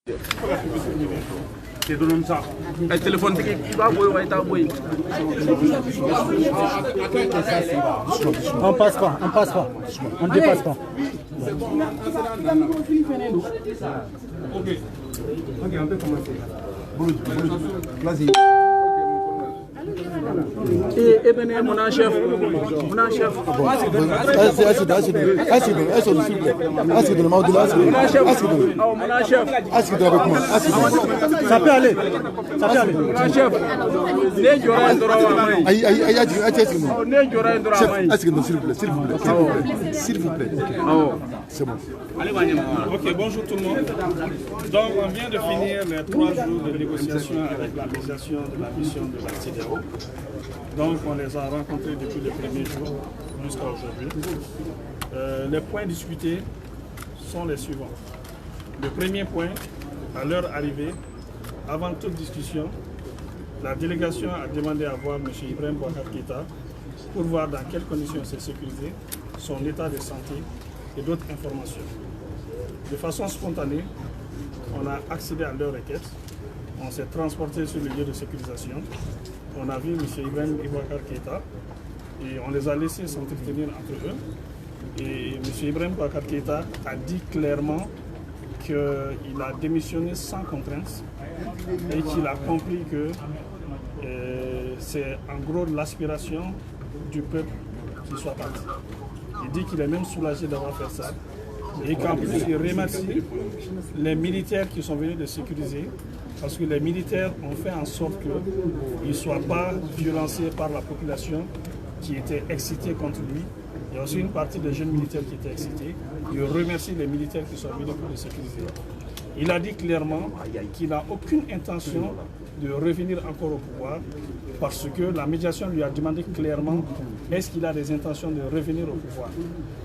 Le téléphone, il va boy. On passe pas, on ne dépasse pas. Ok, on peut commencer. Vas-y. Et ben, mon chef. Ça peut aller. Mon chef. S'il vous plaît. C'est bon. Ok, bonjour tout le monde. Donc, on vient de finir les 3 jours de négociation avec l'organisation de la mission de la CEDEAO. Donc, on les a rencontrés depuis le premier jour jusqu'à aujourd'hui. Les points discutés sont les suivants. Le premier point, à leur arrivée, avant toute discussion, la délégation a demandé à voir M. Ibrahim Boubacar Keïta pour voir dans quelles conditions s'est sécurisé, son état de santé et d'autres informations. De façon spontanée, on a accédé à leur requête, on s'est transporté sur le lieu de sécurisation, on a vu M. Ibrahim Boubacar Keïta et on les a laissés s'entretenir entre eux. Et M. Ibrahim Boubacar Keïta a dit clairement qu'il a démissionné sans contrainte et qu'il a compris que c'est en gros l'aspiration du peuple qui soit parti. Il dit qu'il est même soulagé d'avoir fait ça et qu'en plus il remercie les militaires qui sont venus de sécuriser parce que les militaires ont fait en sorte qu'ils ne soient pas violencés par la population qui était excitée contre lui. Il y a aussi une partie des jeunes militaires qui étaient excités. Il remercie les militaires qui sont venus pour le sécuriser. Il a dit clairement qu'il n'a aucune intention de revenir encore au pouvoir parce que la médiation lui a demandé clairement est-ce qu'il a des intentions de revenir au pouvoir.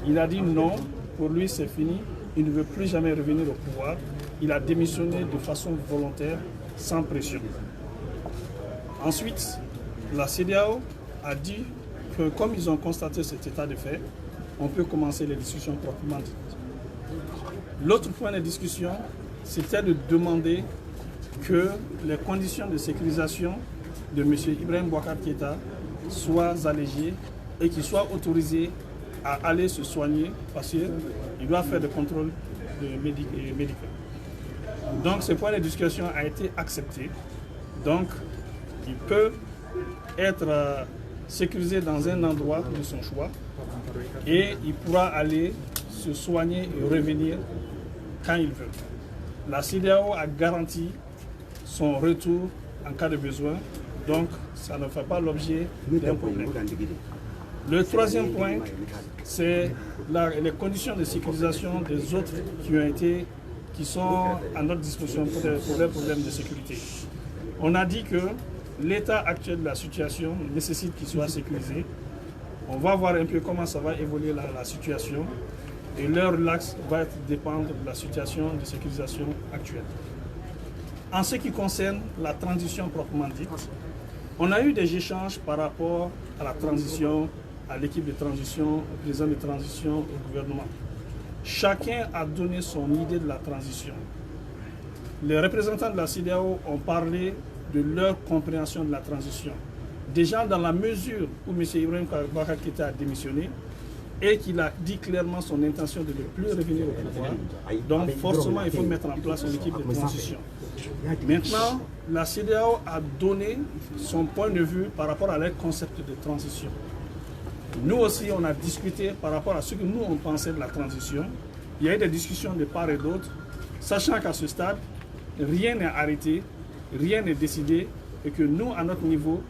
Il a dit non, pour lui c'est fini, il ne veut plus jamais revenir au pouvoir. Il a démissionné de façon volontaire, sans pression. Ensuite, la CEDEAO a dit que comme ils ont constaté cet état de fait, on peut commencer les discussions proprement dites. L'autre point de discussion, c'était de demander que les conditions de sécurisation de M. Ibrahim Boubacar Keïta soient allégées et qu'il soit autorisé à aller se soigner parce qu'il doit faire des contrôles médicaux. Donc ce point de discussion a été accepté. Donc il peut être sécurisé dans un endroit de son choix et il pourra aller se soigner et revenir quand il veut. La CEDEAO a garanti son retour en cas de besoin, donc ça ne fait pas l'objet d'un problème. Le troisième point, c'est les conditions de sécurisation des autres qui sont à notre disposition pour les problèmes de sécurité. On a dit que l'état actuel de la situation nécessite qu'il soit sécurisé. On va voir un peu comment ça va évoluer la situation et leur relax va dépendre de la situation de sécurisation actuelle. En ce qui concerne la transition proprement dite, on a eu des échanges par rapport à la transition, à l'équipe de transition, au président de transition, au gouvernement. Chacun a donné son idée de la transition. Les représentants de la CEDEAO ont parlé de leur compréhension de la transition. Déjà dans la mesure où M. Ibrahim Boubacar Keïta a démissionné et qu'il a dit clairement son intention de ne plus revenir au pouvoir, donc forcément il faut mettre en place une équipe de transition. Maintenant, la CEDEAO a donné son point de vue par rapport à leur concept de transition. Nous aussi, on a discuté par rapport à ce que nous, on pensait de la transition. Il y a eu des discussions de part et d'autre, sachant qu'à ce stade, rien n'est arrêté, rien n'est décidé, et que nous, à notre niveau,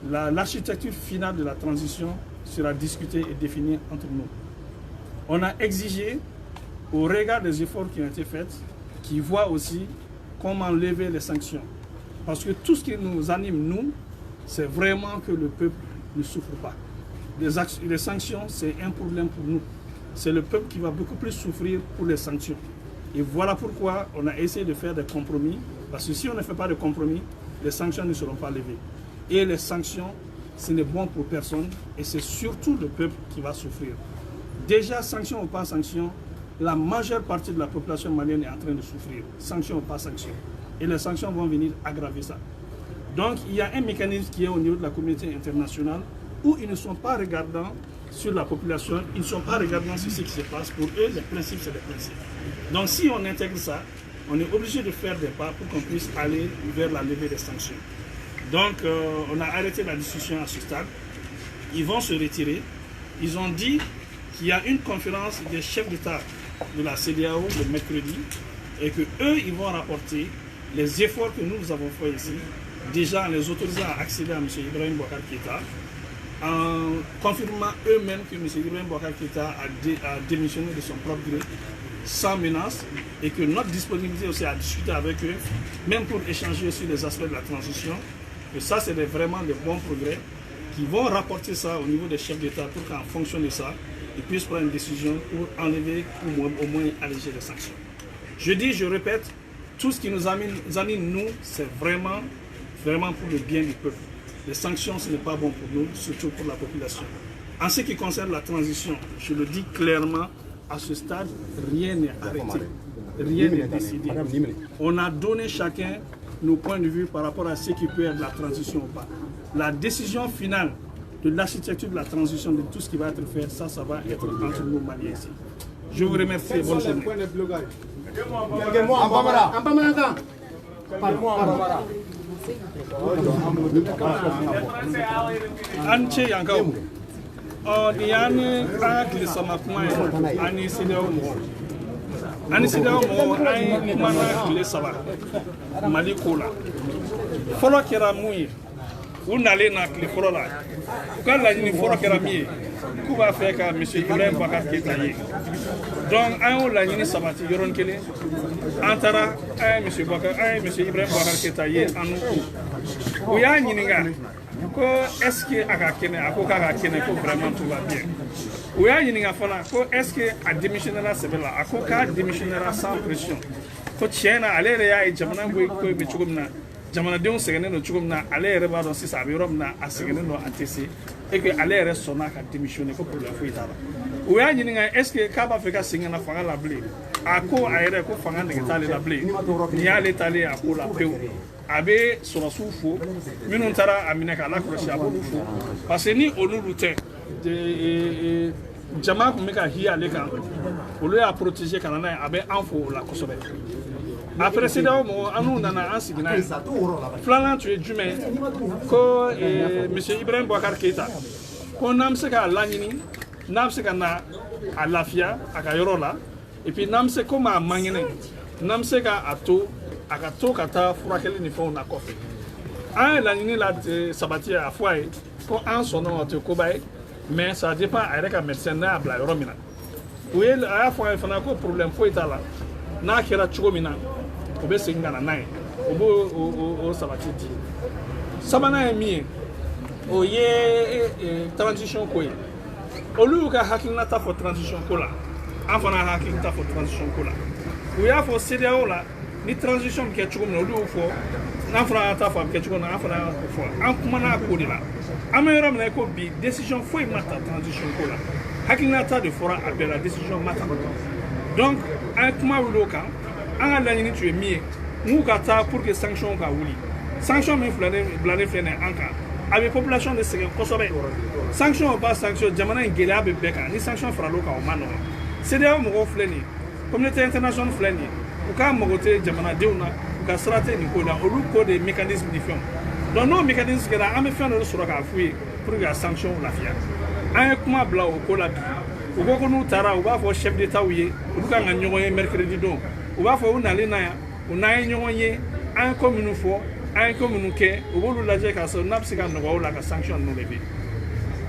l'architecture finale de la transition sera discutée et définie entre nous. On a exigé, au regard des efforts qui ont été faits, qu'ils voient aussi comment lever les sanctions. Parce que tout ce qui nous anime, nous, c'est vraiment que le peuple ne souffre pas. Les sanctions, c'est un problème pour nous. C'est le peuple qui va beaucoup plus souffrir pour les sanctions. Et voilà pourquoi on a essayé de faire des compromis. Parce que si on ne fait pas de compromis, les sanctions ne seront pas levées. Et les sanctions, ce n'est bon pour personne. Et c'est surtout le peuple qui va souffrir. Déjà, sanction ou pas sanction, la majeure partie de la population malienne est en train de souffrir, sanction ou pas sanction. Et les sanctions vont venir aggraver ça. Donc il y a un mécanisme qui est au niveau de la communauté internationale où ils ne sont pas regardants sur la population, ils ne sont pas regardants sur ce qui se passe. Pour eux, les principes, c'est les principes. Donc si on intègre ça, on est obligé de faire des pas pour qu'on puisse aller vers la levée des sanctions. Donc on a arrêté la discussion à ce stade. Ils vont se retirer. Ils ont dit qu'il y a une conférence des chefs d'État de la CEDEAO le mercredi et qu'eux, ils vont rapporter les efforts que nous avons faits ici, déjà en les autorisant à accéder à M. Ibrahim Boubacar Keïta, en confirmant eux-mêmes que M. Ibrahim Boubacar Keïta a démissionné de son propre gré, sans menace, et que notre disponibilité aussi à discuter avec eux, même pour échanger sur les aspects de la transition, que ça, c'est vraiment des bons progrès, qui vont rapporter ça au niveau des chefs d'État pour qu'en fonction de ça, ils puissent prendre une décision pour enlever ou au moins alléger les sanctions. Je dis, je répète, tout ce qui nous anime, nous, c'est vraiment pour le bien du peuple. Les sanctions, ce n'est pas bon pour nous, surtout pour la population. En ce qui concerne la transition, je le dis clairement, à ce stade, rien n'est arrêté, rien n'est décidé. On a donné chacun nos points de vue par rapport à ce qui peut être la transition ou pas. La décision finale de l'architecture de la transition, de tout ce qui va être fait, ça va être entre nous Maliens ici. Je vous remercie et bonne journée. Anche Yankao, Diane, Akli Samakuma, Annie Sideo Mo. Annie Sideo Mo, I Mana Kilesava, Malikola. Follow Keramui, Unalena Cliforola. Quand la ligne Foro Kerami, où va faire qu'à M. Ibrahim Boubacar Keïta. Donc, un la ligne Sabati, Yoron Kele, Antara, M. Ibrahim Boubacar Keïta, en nous. Où y a un Yininga, est-ce que Akakene, Akokakene, vraiment tout va bien. Où y a un Yininga Fona, est-ce que a démissionnera Sebela, Akoka démissionnera sans pression. Ko tiena alere et jamana ko be chugumna jamana de on segene no chugumna alere ba don sisa be romna asegene no atesi et que alere sona ka démissionner ko problème fo itaba o ya nyini nga est ce que ka ba feka singana fanga la blé ako ayere ko fanga de tale la blé ni ale tale ako la peu abe sona soufo minun tara amina ka la kroshi abo fo parce que ni olulute de jama ko meka hiya le kan olu ya protéger kanana abe anfo la kosobe après CEDEAO mo anu nana ansigina flanan tu es jume ko monsieur Ibrahim Boubacar Keïta ko namse ka lanini namse ka na alafia aka yorola et puis namse ko ma mangene namse ka ato aka to kata furakeli ni fo na kofe an lanini la sabati a foi ko an sono to ko bay mais ça dépend avec un médecin na bla yoromina oui à la fois il faut un problème faut être là na kera chugomina obe singana nai obo o sabati di sabana mi o ye transition ko olu ka hacking na ta for transition ko la afana hacking ta for transition ko la we have for CEDEAO la ni transition ke chugomina olu fo na fara ta fa ke chugomina afana fo an kuma na ko di la amera mna ko bi décision foi mata transition ko la hakina ta de fora appel la décision mata donc un kuma wuloka an la ni tu mi mu ka ta pour que sanction ka wuli sanction mi blane flene anka avec population de segen kosobe sanction pas sanction jamana ngela be beka ni sanction fara loka o mano CEDEAO mo flene communauté internationale flene ou ka mo gote jamana deuna ou ka stratégie ni ko la olu ko des mécanismes différents. Donc, nos mécanismes que la fait de sur la fouille pour la sanction la fia. Un comment blanc au colabi. Au cours nous tara, on va voir chef d'État ou yé, ou quand on a mercredi donc. On va voir on a les naïa, on a un comme nous faut, un comme nous qu'est, au bout de la j'ai qu'à ce n'a pas qu'on la sanction nous lever.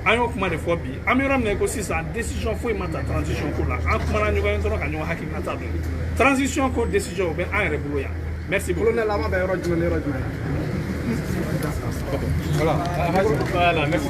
Un comment de fois bi. Amiram négocie sa décision faut mettre transition pour la. Un comment nous va entrer quand nous hacking la table. Transition pour décision ben un rebrouilla. Merci beaucoup. Voilà, merci.